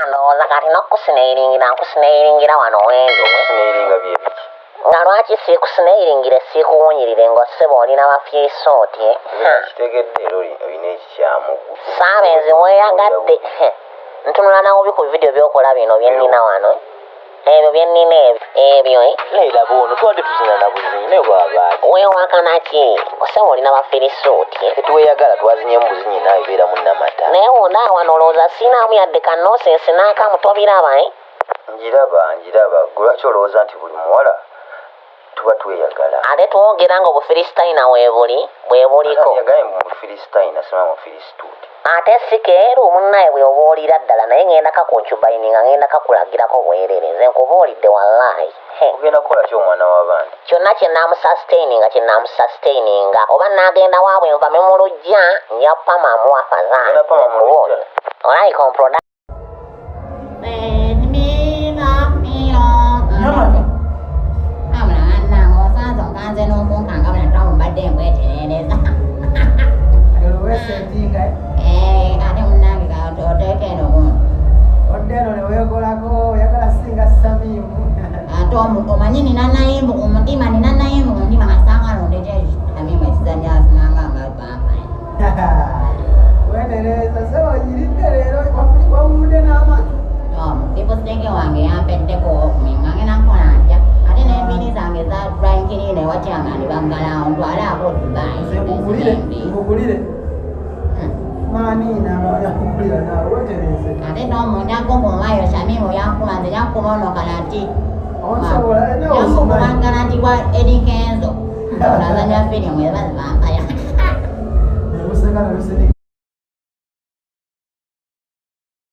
Ndowooza kati n'okusinairingira nkusinairingira wano wendi Okusinairinga bye biki? nga lwaki siikusinairingire siikuwunyirire ng'ossebo olina bafyesootye Kitegedde era olina ekikyamu. Saabenzi weeyagadde ntunula nawo ku vidiyo by'okola bino bye nnina wano ebyo bye nnina ebyo Naira bono twadde tuzina na buzinyi bw'abaati. weewakana ki osebo olina bafirisuuti Tetweyagala twazinye mu buzinyi naawe beera mu Namata. naye wonna wano olowooza siinaamu yadde kanoosensi n'akamu tobiraba Njiraba. Lwaki olowooza nti buli muwala tuba tweyagala? ate twogera nga obufirisitayina bwe buliko Yagaye mu Filisitayina sima mu Filistuuti. ate si keeru munnaye bw'obuulira ddala naye ngenda kakuncubayininga ngenda kakulagirako bwereere nze nkubuulidde wallaahi Ogenda kukola ki omwana w'abantu? kyonna kyenaamusasitaininga oba naagenda waabwe nva memulujja nja pamamu afazaankubuulira olayi komproda omanyi nina nayimbu ku mutima kasanga nondeje amima ekizanya asinanga amabambaye wetereza sebo yiridde leero wawuludde n'amatu tipusiteke wange yampeddeko okuminga ngena nkola ntya ate n'enviiri zange za drynkirine wakyamani baggalawo ntwalaako nkugulire maniina yakugulira nawe wetereze ate n'omunyako kumayo shamimu yankuma nze yakkuboonokala nti yakukubangana nti kwa edikenzo olazanya firimu eba zivampaya neluseka nelusirika